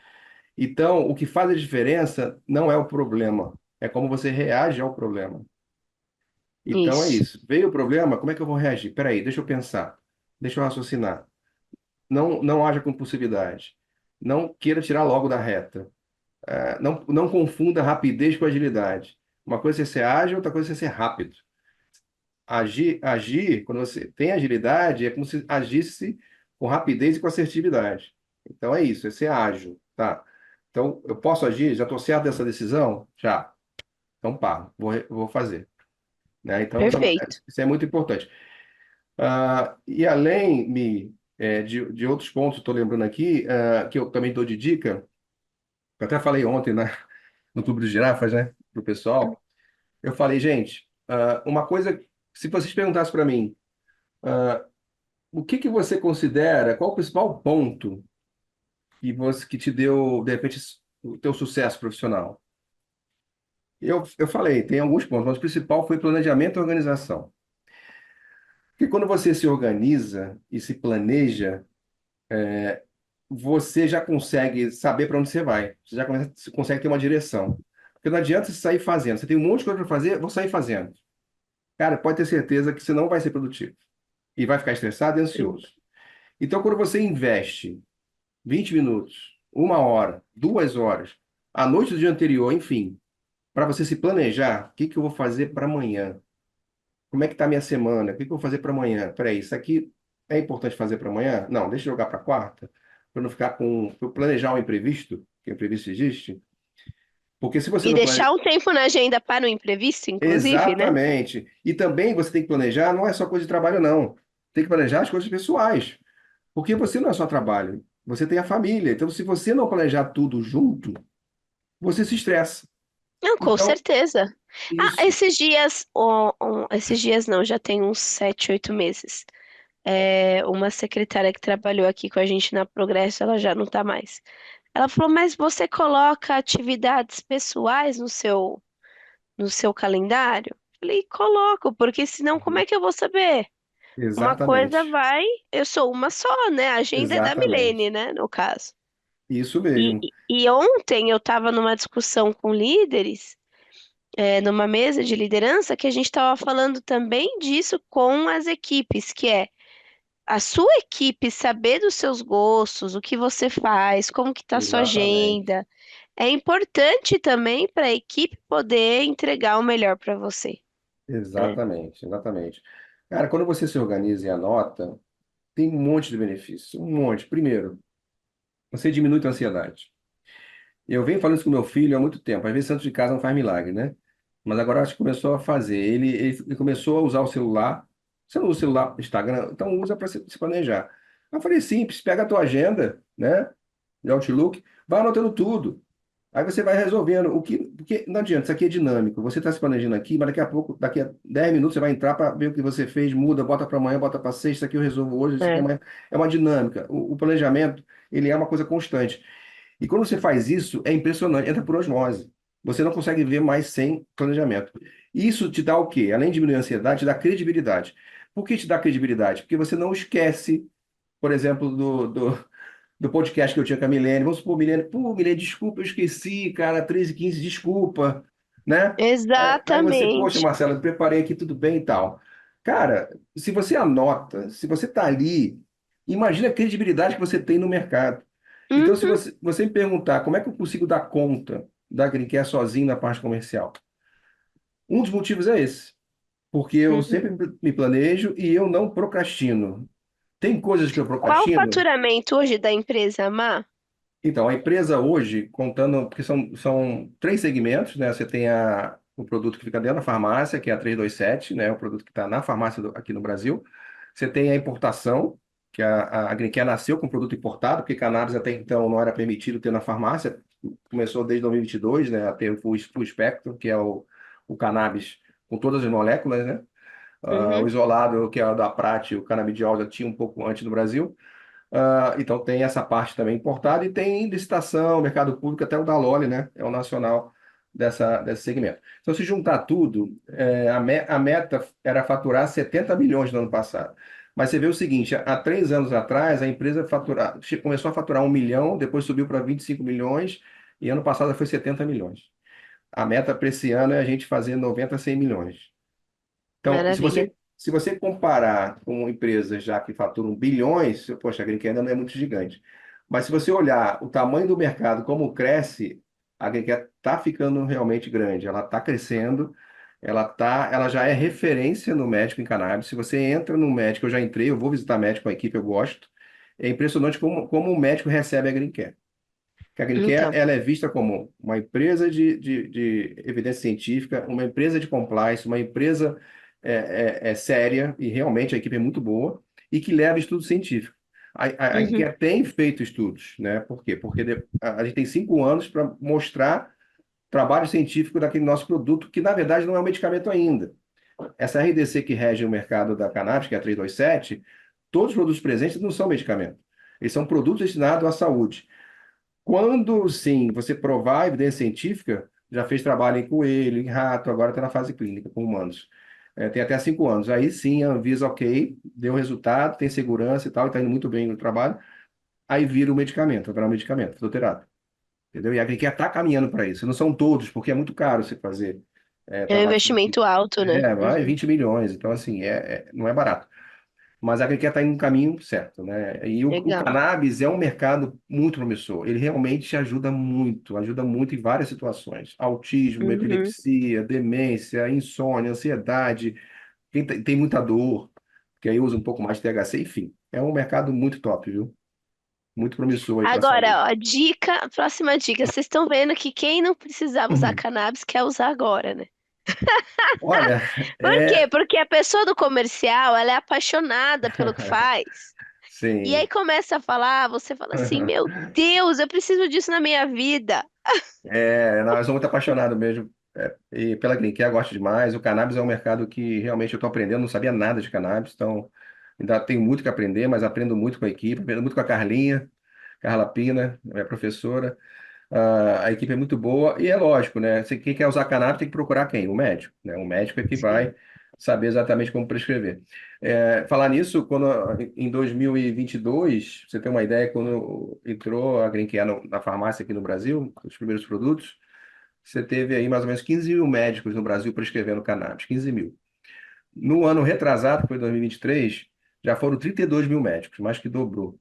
Então, o que faz a diferença não é o problema, é como você reage ao problema. Então é Isso. isso. Veio o problema, como é que eu vou reagir? Peraí, deixa eu pensar. Deixa eu raciocinar. Não haja compulsividade. Não queira tirar logo da reta. Não confunda rapidez com agilidade. Uma coisa é ser ágil, outra coisa é ser rápido. Agir, quando você tem agilidade, é como se agisse com rapidez e com assertividade. Então é isso, é ser ágil, tá? Então, eu posso agir? Já estou certo dessa decisão? Já. Então, pá, vou fazer. Né? Então, Perfeito. isso é muito importante. E além, de outros pontos, estou lembrando aqui, que eu também dou de dica, eu até falei ontem, né, no Clube dos Girafas, né, pro pessoal, eu falei, gente, uma coisa, se vocês perguntassem para mim, ah, o que que você considera, qual o principal ponto que te deu, de repente, o teu sucesso profissional? Eu falei, tem alguns pontos, mas o principal foi planejamento e organização. Porque quando você se organiza e se planeja, você já consegue saber para onde você vai. Você já consegue ter uma direção. Porque não adianta você sair fazendo. Você tem um monte de coisa para fazer, vou sair fazendo. Cara, pode ter certeza que você não vai ser produtivo. E vai ficar estressado e Sim. ansioso. Então, quando você investe 20 minutos, 1 hora, 2 horas, a noite do dia anterior, enfim, para você se planejar, o que que eu vou fazer para amanhã? Como é que está a minha semana? O que que eu vou fazer para amanhã? Peraí, isso aqui é importante fazer para amanhã? Não, deixa eu jogar para quarta, para não ficar com. Pra eu planejar o imprevisto, que o imprevisto existe. Porque se você E não planeja. deixar um tempo na agenda para o imprevisto, inclusive, né? Exatamente. E também você tem que planejar, não é só coisa de trabalho, não. Tem que planejar as coisas pessoais. Porque você não é só trabalho, você tem a família. Então, se você não planejar tudo junto, você se estressa. Não, com Então, certeza. Ah, isso. esses dias, esses dias não, já tem uns 7, 8 meses. Uma secretária que trabalhou aqui com a gente na Progresso, ela já não tá mais. Ela falou, mas você coloca atividades pessoais no seu calendário? Eu falei, coloco, porque senão como é que eu vou saber? Uma coisa Exatamente. vai, eu sou uma só, né? A agenda é da Milene, Exatamente. né, no caso. Isso E, mesmo. e ontem eu estava numa discussão com líderes, numa mesa de liderança, que a gente estava falando também disso com as equipes, que é a sua equipe saber dos seus gostos, o que você faz, como que está a sua Exatamente. agenda. É importante também para a equipe poder entregar o melhor para você, né? Exatamente. Exatamente. Cara, quando você se organiza e anota, tem um monte de benefícios. Um monte. Primeiro, você diminui a ansiedade. Eu venho falando isso com meu filho há muito tempo. Às vezes, santo de casa não faz milagre, né? Mas agora acho que começou a fazer. Ele começou a usar o celular. Você não usa o celular, Instagram? Então usa para se planejar. Eu falei, simples, pega a tua agenda, né? De Outlook, vai anotando tudo. Aí você vai resolvendo. Porque não adianta, isso aqui é dinâmico. Você está se planejando aqui, mas daqui a pouco, daqui a 10 minutos, você vai entrar para ver o que você fez, muda, bota para amanhã, bota para sexta, isso aqui eu resolvo hoje, isso aqui É. amanhã. É uma dinâmica. O planejamento, ele é uma coisa constante. E quando você faz isso, é impressionante, entra por osmose. Você não consegue ver mais sem planejamento. Isso te dá o quê? Além de diminuir a ansiedade, te dá credibilidade. Por que te dá credibilidade? Porque você não esquece, por exemplo, do podcast que eu tinha com a Milene. Vamos supor, Milene, pô, Milene, desculpa, eu esqueci, cara, 13h15, desculpa, né? Aí você, poxa, Exatamente. Marcelo, eu preparei aqui tudo bem e tal. Cara, se você anota, se você tá ali, imagina a credibilidade que você tem no mercado. Então, se Uhum, você me perguntar como é que eu consigo dar conta da Greencare sozinho na parte comercial, um dos motivos é esse, porque eu uhum. sempre me planejo e eu não procrastino. Tem coisas que eu Qual o procrastino. faturamento hoje da empresa, Má? Então, a empresa hoje, contando, porque são três segmentos, né? Você tem o produto que fica dentro da farmácia, que é a 327, né? O produto que está na farmácia aqui no Brasil. Você tem a importação, que a Green Care nasceu com produto importado, porque cannabis até então não era permitido ter na farmácia. Começou desde 2022, né, a ter o full spectrum, que é o cannabis com todas as moléculas, né? O Uhum, isolado, que é o da Prate, o canabidiol já tinha um pouco antes no Brasil. Então tem essa parte também importada e tem licitação, mercado público, até o da Lolly, né? É o nacional desse segmento. Então, se juntar tudo, a meta era faturar 70 milhões no ano passado. Mas você vê o seguinte, há 3 anos atrás, a empresa começou a faturar 1 milhão, depois subiu para 25 milhões, e ano passado foi 70 milhões. A meta para esse ano é a gente fazer 90 a 100 milhões. Então, se maravilha. você comparar com empresas já que faturam bilhões, poxa, a Green ainda não é muito gigante. Mas se você olhar o tamanho do mercado, como cresce, a Green está ficando realmente grande. Ela está crescendo, ela já é referência no médico em cannabis. Se você entra no médico, eu já entrei, eu vou visitar médico com a equipe, eu gosto. É impressionante como o médico recebe a Green que a Greencare Então, ela é vista como uma empresa de evidência científica, uma empresa de compliance, uma empresa séria, e realmente a equipe é muito boa, e que leva estudo científico. A uhum, Greencare tem feito estudos, né? Por quê? Porque a gente tem 5 anos para mostrar trabalho científico daquele nosso produto, que na verdade não é um medicamento ainda. Essa RDC que rege o mercado da cannabis, que é a 327, todos os produtos presentes não são medicamentos. Eles são produtos destinados à saúde. Quando, sim, você provar a evidência científica, já fez trabalho em coelho, em rato, agora está na fase clínica com humanos. Tem até 5 anos. Aí sim, a Anvisa, ok, deu resultado, tem segurança e tal, está indo muito bem no trabalho. Aí vira o medicamento, vai virar um medicamento, fitoterápico. Entendeu? E a agricultura está caminhando para isso. Não são todos, porque é muito caro você fazer é um trabalho científico. investimento alto, né? Vai Uhum, 20 milhões. Então, assim, não é barato. Mas a agricultura está indo no caminho certo, né? E o legal. cannabis é um mercado muito promissor. Ele realmente ajuda muito em várias situações. Autismo, Uhum. epilepsia, demência, insônia, ansiedade. Quem tem muita dor, que aí usa um pouco mais de THC, enfim. É um mercado muito top, viu? Muito promissor aí para a saúde. Agora, ó, dica, próxima dica. Vocês estão vendo que quem não precisava usar Uhum. cannabis quer usar agora, né? Olha, Por quê? Porque a pessoa do comercial, ela é apaixonada pelo que faz. E aí sim. começa a falar, você fala assim, meu Deus, eu preciso disso na minha vida. Não, eu sou muito apaixonado mesmo. E pela Green Care eu gosto demais. O cannabis é um mercado que realmente eu estou aprendendo, não sabia nada de cannabis, então ainda tenho muito que aprender, mas aprendo muito com a equipe, aprendo muito com a Carlinha, Carla Pina, minha professora. A equipe é muito boa e é lógico, né? Se quem quer usar cannabis tem que procurar quem? O médico, né? O médico é que Sim. vai saber exatamente como prescrever. Falar nisso, em 2022, pra você ter uma ideia, quando entrou a Green Care na farmácia aqui no Brasil, os primeiros produtos, você teve aí mais ou menos 15 mil médicos no Brasil prescrevendo cannabis, 15 mil. No ano retrasado, que foi 2023, já foram 32 mil médicos, mais que dobrou.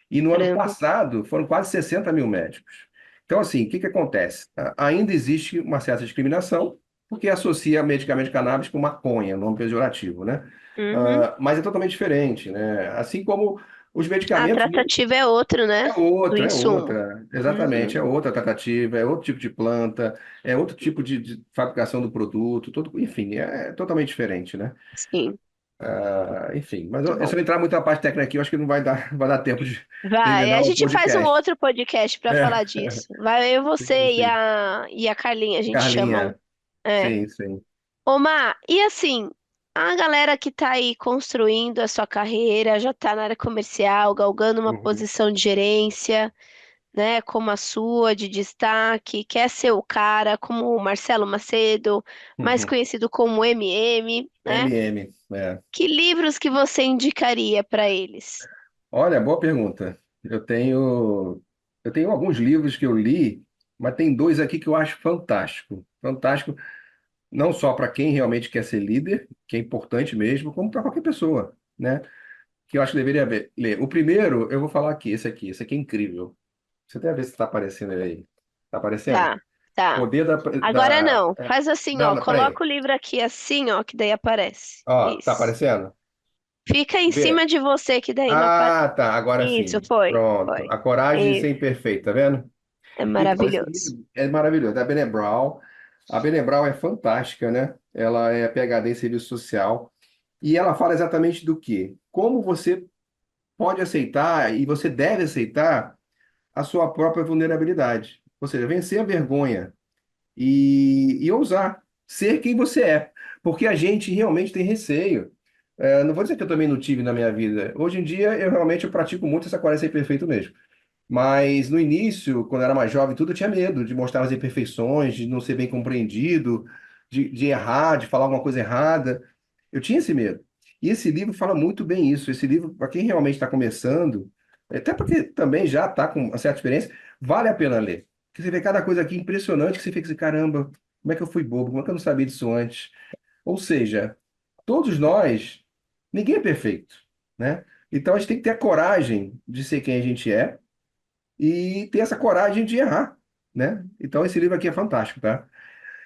E no ano Caramba. passado foram quase 60 mil médicos. Então, assim, o que que acontece? Ainda existe uma certa discriminação, porque associa medicamento de cannabis com maconha, nome pejorativo, né? Uhum. Mas é totalmente diferente, né? Assim como os A medicamentos, tratativa é outra, né? Do é insumo. outra, exatamente, Uhum. é outra tratativa, é outro tipo de planta, é outro tipo de fabricação do produto, enfim, é totalmente diferente, né? Sim, Enfim, mas muito se bom. eu entrar muito na parte técnica aqui, eu acho que não vai dar tempo de Vai, terminar a o gente faz um podcast. outro podcast para É, falar disso. Vai eu, sim, você e sim. a Carlinha, a gente chama um. Carlinha, É. sim, sim. Ô, Mar, e assim, a galera que tá aí construindo a sua carreira, já tá na área comercial, galgando uma Uhum, posição de gerência, né, como a sua, de destaque, quer ser o cara, como o Marcelo Macedo, mais uhum. conhecido como MM, né? MM, é. Que livros que você indicaria para eles? Olha, boa pergunta. Eu tenho alguns livros que eu li, mas tem dois aqui que eu acho fantástico. Fantástico, não só para quem realmente quer ser líder, que é importante mesmo, como para qualquer pessoa, né? Que eu acho que deveria ler. O primeiro, eu vou falar aqui, esse aqui é incrível. Você até ver se está aparecendo ele aí. Está aparecendo? Tá, tá. Poder Agora não, faz assim, Não, ó, não, peraí. coloca o livro aqui assim, ó, que daí aparece. Ó, tá Isso. aparecendo? Fica em Vê. cima de você que daí não aparece. Ah, tá, agora Isso, sim. foi, Pronto. foi. A coragem de ser Isso, imperfeito, tá vendo? é Então, esse maravilhoso. livro é maravilhoso. Da Brené Brown. A Brené Brown é fantástica, né? Ela é PhD em serviço social. E ela fala exatamente do quê? Como você pode aceitar e você deve aceitar a sua própria vulnerabilidade. Ou seja, vencer a vergonha e ousar ser quem você é. Porque a gente realmente tem receio. Não vou dizer que eu também não tive na minha vida. Hoje em dia, eu pratico muito essa coisa ser perfeito mesmo. Mas no início, quando eu era mais jovem, tudo eu tinha medo de mostrar as imperfeições, de não ser bem compreendido, de errar, de falar alguma coisa errada. Eu tinha esse medo. E esse livro fala muito bem isso. Esse livro, para quem realmente está começando, até porque também já está com uma certa experiência, vale a pena ler. Porque você vê cada coisa aqui impressionante que você fica assim, caramba, como é que eu fui bobo? Como é que eu não sabia disso antes? Ou seja, todos nós, ninguém é perfeito, né? Então a gente tem que ter a coragem de ser quem a gente é e ter essa coragem de errar, né? Então esse livro aqui é fantástico, tá?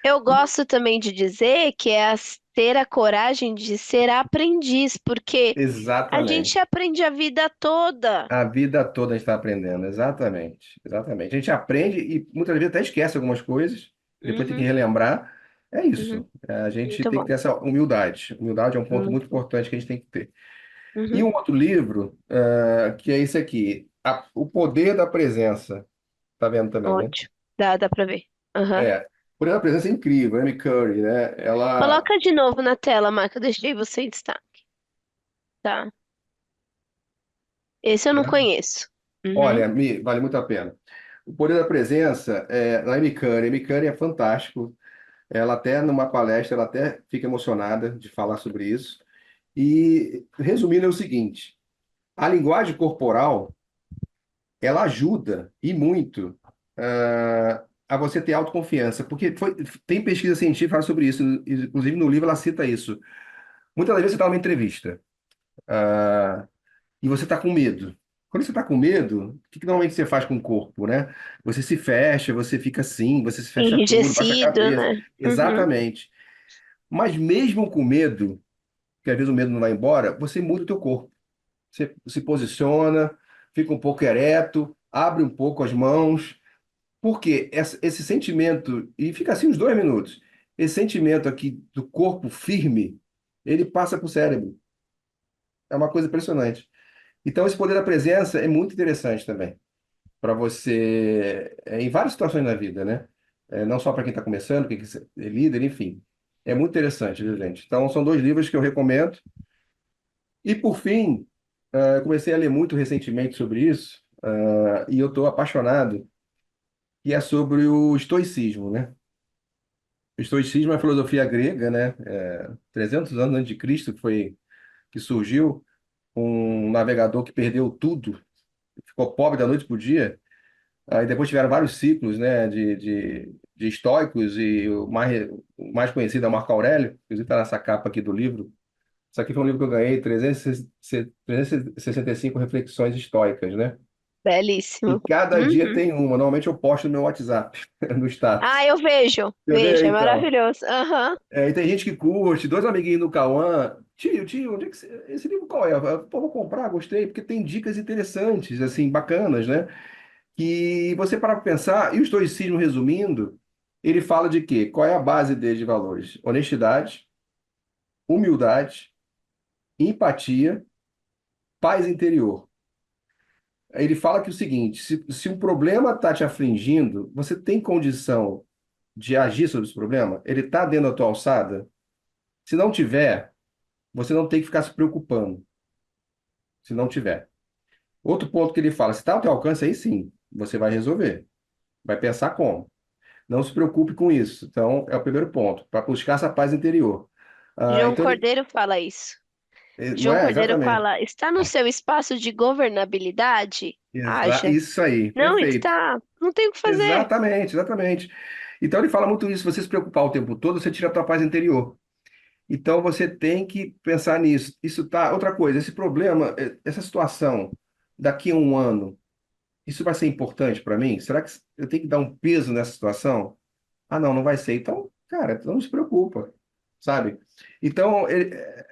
Eu E- gosto também de dizer que é ter a coragem de ser aprendiz, porque a gente Exatamente. aprende a vida toda. A vida toda a gente está aprendendo, exatamente, exatamente. A gente aprende e muitas vezes até esquece algumas coisas, depois tem que Uhum, relembrar. É uhum, isso. A gente muito tem que bom. ter essa humildade. Humildade é um ponto muito Uhum, importante que a gente tem que ter. E uhum. um outro livro, que é esse aqui, O Poder da Presença. Tá vendo também, né? Ótimo. Dá pra ver. Aham. É. O Poder da Presença é incrível, Amy Curry, né? Ela, Coloca de novo na tela, Marca. Eu deixei você em destaque. Tá. Esse eu não né? conheço. Uhum. Olha, vale muito a pena. O Poder da Presença é da Amy Curry. Amy Curry é fantástico. Ela até numa palestra, ela até fica emocionada de falar sobre isso. E resumindo é o seguinte: a linguagem corporal, ela ajuda e muito a você ter autoconfiança, porque tem pesquisa científica que fala sobre isso, inclusive no livro ela cita isso. Muitas das vezes você está numa entrevista, ah, e você está com medo. Quando você está com medo, o que normalmente você faz com o corpo, né? Você se fecha, você fica assim, você se fecha tudo, baixa a Enrijecido, cabeça. né? Uhum. Exatamente. Mas mesmo com medo, que às vezes o medo não vai embora, você muda o teu corpo. Você se posiciona, fica um pouco ereto, abre um pouco as mãos. Porque esse sentimento, e fica assim uns 2 minutos, esse sentimento aqui do corpo firme, ele passa para o cérebro. É uma coisa impressionante. Então, esse poder da presença é muito interessante também, para você, em várias situações na vida, né? Não só para quem está começando, quem é líder, enfim. É muito interessante, viu, gente? Então, são dois livros que eu recomendo. E, por fim, eu comecei a ler muito recentemente sobre isso, e eu estou apaixonado, que é sobre o estoicismo, né? O estoicismo é a filosofia grega, né? 300 anos antes de Cristo que surgiu um navegador que perdeu tudo, ficou pobre da noite para o dia. Aí depois tiveram vários ciclos, né, de estoicos e o mais conhecido é o Marco Aurélio, inclusive está nessa capa aqui do livro. Isso aqui foi um livro que eu ganhei, 365 reflexões estoicas, né? E Belíssimo. cada dia Uhum. tem uma. Normalmente eu posto no meu WhatsApp, no Ah, status. eu vejo, Você vejo, vê, é então. maravilhoso. Aham. E tem gente que curte, dois amiguinhos do Cauã. Tio, onde é que esse livro qual é? Pô, vou comprar, gostei, porque tem dicas interessantes, assim, bacanas, né? Que você para pensar, e o estoicismo, resumindo, ele fala de quê? Qual é a base dele de valores? Honestidade, humildade, empatia, paz interior. Ele fala que o seguinte: se um problema está te afligindo, você tem condição de agir sobre esse problema? Ele está dentro da tua alçada? Se não tiver, você não tem que ficar se preocupando. Se não tiver. Outro ponto que ele fala, se está ao teu alcance, aí sim, você vai resolver. Vai pensar como. Não se preocupe com isso. Então, é o primeiro ponto, para buscar essa paz interior. João Então, Cordeiro fala isso. não João é? Cordeiro Exatamente. fala: está no seu espaço de governabilidade? Haja. Isso aí, Não perfeito. está, não tem o que fazer. Exatamente, exatamente. Então, ele fala muito isso. Se você se preocupar o tempo todo, você tira a tua paz interior. Então, você tem que pensar nisso. Isso tá. Outra coisa, esse problema, essa situação, daqui a um ano, isso vai ser importante para mim? Será que eu tenho que dar um peso nessa situação? Ah, não, não vai ser. Então, cara, então não se preocupa, sabe? Então,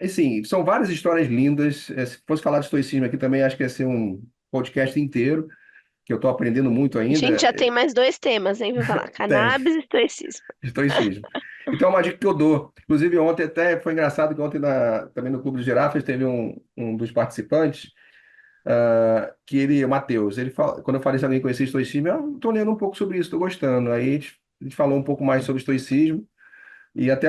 assim, são várias histórias lindas. Se fosse falar de estoicismo aqui também, acho que ia ser um podcast inteiro, que eu estou aprendendo muito A ainda. gente já tem mais dois temas, hein? Vou falar: Tem, cannabis e estoicismo. estoicismo. Então, é uma dica que eu dou. Inclusive, ontem até foi engraçado que ontem também no Clube dos Girafas teve um dos participantes. que ele, o Matheus, ele fala, quando eu falei se alguém conhecia estoicismo, eu estou lendo um pouco sobre isso, estou gostando. Aí a gente falou um pouco mais sobre estoicismo, e até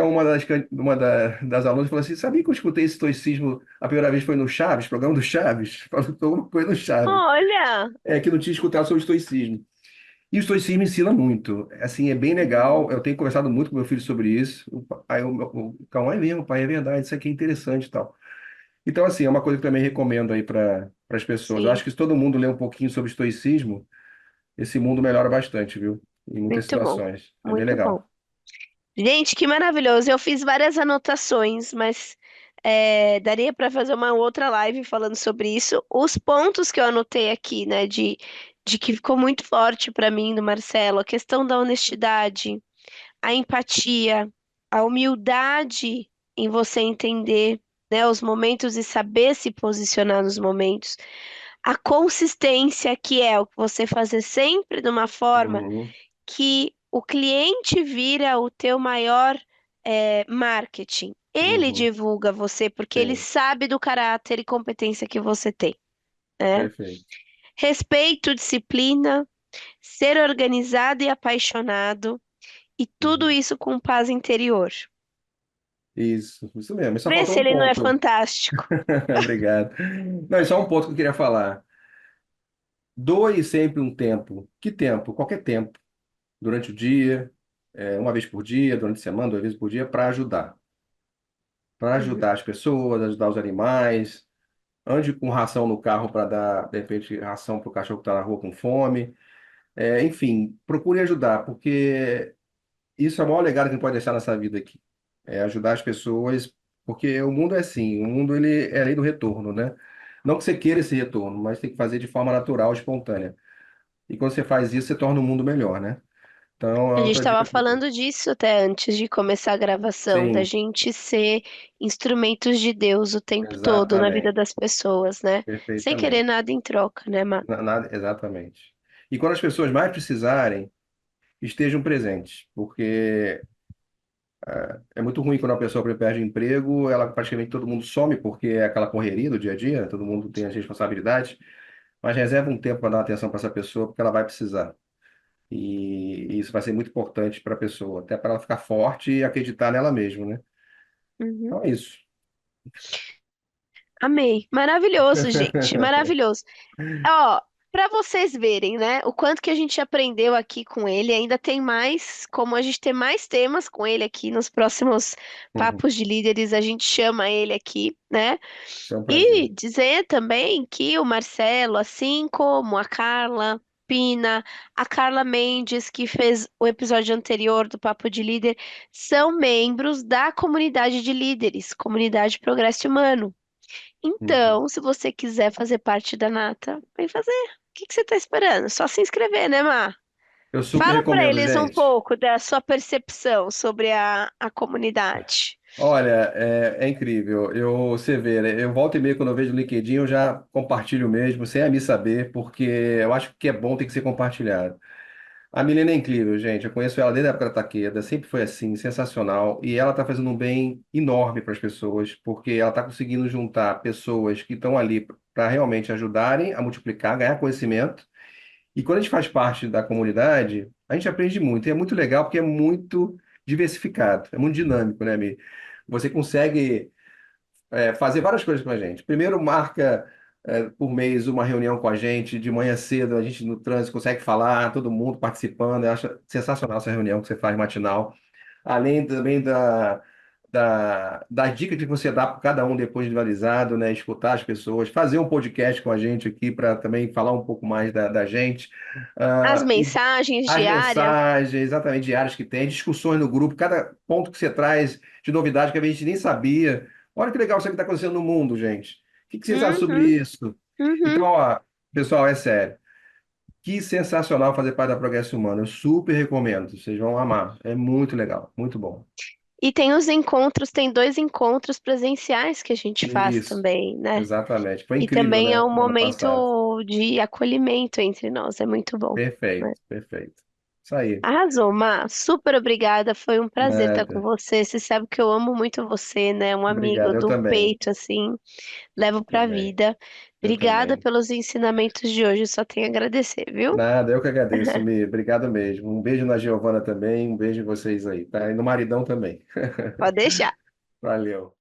das alunas falou assim: sabia que eu escutei esse estoicismo a primeira vez foi no Chaves, programa do Chaves? Falou alguma coisa no Chaves. Olha! É que eu não tinha escutado sobre estoicismo. E o estoicismo ensina muito. Assim, é bem legal. Eu tenho conversado muito com meu filho sobre isso. Aí o Cauã é mesmo, pai, é verdade, isso aqui é interessante e tal. Então, assim, é uma coisa que eu também recomendo aí para as pessoas. Eu acho Sim, que se todo mundo ler um pouquinho sobre estoicismo, esse mundo melhora bastante, viu? Em muitas muito bom, situações. É bem muito bom. legal. Gente, que maravilhoso. Eu fiz várias anotações, mas daria para fazer uma outra live falando sobre isso. Os pontos que eu anotei aqui, né, de que ficou muito forte para mim do Marcelo, a questão da honestidade, a empatia, a humildade em você entender, né, os momentos e saber se posicionar nos momentos, a consistência, que é o que você fazer sempre de uma forma Uhum, que o cliente vira o teu maior marketing. Ele uhum, divulga você porque ele sim, sabe do caráter e competência que você tem, né? perfeito. Respeito, disciplina, ser organizado e apaixonado, e tudo Uhum. isso com paz interior. Isso mesmo. Só Vê faltou se um ele não é ponto. fantástico. Obrigado. Não, é só um ponto que eu queria falar. Doe sempre um tempo. Que tempo? Qualquer tempo. Durante o dia, uma vez por dia, durante a semana, 2 vezes por dia, para ajudar. Para Uhum. ajudar as pessoas, ajudar os animais. Ande com ração no carro para dar, de repente, ração para o cachorro que está na rua com fome. Enfim, procure ajudar, porque isso é o maior legado que a gente pode deixar nessa vida aqui. É ajudar as pessoas, porque o mundo é assim, o mundo ele é a lei do retorno, né? Não que você queira esse retorno, mas tem que fazer de forma natural, espontânea. E quando você faz isso, você torna o mundo melhor, né? Então, A é gente outra estava dica que eu dou. falando disso até antes de começar a gravação, da Sim, gente ser instrumentos de Deus o tempo todo na vida exatamente, das pessoas, né? Sem querer perfeitamente. nada em troca, né, Má? Exatamente. E quando as pessoas mais precisarem, estejam presentes, porque é muito ruim quando a pessoa perde o emprego, ela praticamente todo mundo some porque é aquela correria do dia a dia, todo mundo tem as responsabilidades, mas reserva um tempo para dar atenção para essa pessoa porque ela vai precisar. E isso vai ser muito importante para a pessoa, até para ela ficar forte e acreditar nela mesma, né? Uhum. Então é isso. Amei. Maravilhoso, gente. Maravilhoso. Ó, para vocês verem, né, o quanto que a gente aprendeu aqui com ele, ainda tem mais, como a gente tem mais temas com ele aqui nos próximos Uhum. papos de líderes, a gente chama ele aqui, né? Isso é um E prazer. dizer também que o Marcelo, assim como a Carla Pina, a Carla Mendes, que fez o episódio anterior do Papo de Líder, são membros da comunidade de líderes, comunidade Progresso Humano. Uhum. Então, se você quiser fazer parte da Nata, vem fazer. O que que você está esperando? Só se inscrever, né, Má? Eu super Fala para recomendo, eles um gente. pouco da sua percepção sobre a comunidade. Olha, é incrível. Você vê, né? Eu volto e meia quando eu vejo o LinkedIn, eu já compartilho mesmo, sem a mim saber, porque eu acho que é bom ter que ser compartilhado. A Milena é incrível, gente. Eu conheço ela desde a época da Taqueda, sempre foi assim, sensacional. E ela está fazendo um bem enorme para as pessoas, porque ela está conseguindo juntar pessoas que estão ali para realmente ajudarem a multiplicar, ganhar conhecimento. E quando a gente faz parte da comunidade, a gente aprende muito. E é muito legal porque é muito diversificado, é muito dinâmico, né, Mi? Você consegue fazer várias coisas com a gente. Primeiro, marca por mês uma reunião com a gente, de manhã cedo, a gente no trânsito consegue falar, todo mundo participando. Eu acho sensacional essa reunião que você faz matinal. Além também das dicas que você dá para cada um depois individualizado, né? Escutar as pessoas, fazer um podcast com a gente aqui para também falar um pouco mais da gente. As E mensagens as diárias. mensagens, exatamente, diárias que tem, discussões no grupo, cada ponto que você traz de novidade que a gente nem sabia. Olha que legal isso que está acontecendo no mundo, gente. O que vocês acham sobre Uhum, isso? Então, uhum. ó, pessoal, é sério. Que sensacional fazer parte da Progresso Humano. Eu super recomendo. Vocês vão amar. É muito legal, muito bom. E tem os encontros, tem dois encontros presenciais que a gente faz Isso, também, né? exatamente. Foi E incrível, também é né? um No ano passado. momento de acolhimento entre nós, é muito bom, né? Perfeito, perfeito. Isso aí. Arrasou, Má. Super obrigada. Foi um prazer estar com Nada. você. Você sabe que eu amo muito você, né? Um amigo Obrigado. Eu do também. peito, assim. Levo pra Também. vida. Eu Obrigada também. pelos ensinamentos de hoje. Só tenho a agradecer, viu? Nada, eu que agradeço, Mi. Obrigado mesmo. Um beijo na Giovana também, um beijo em vocês aí, tá? E no maridão também. Pode deixar. Valeu.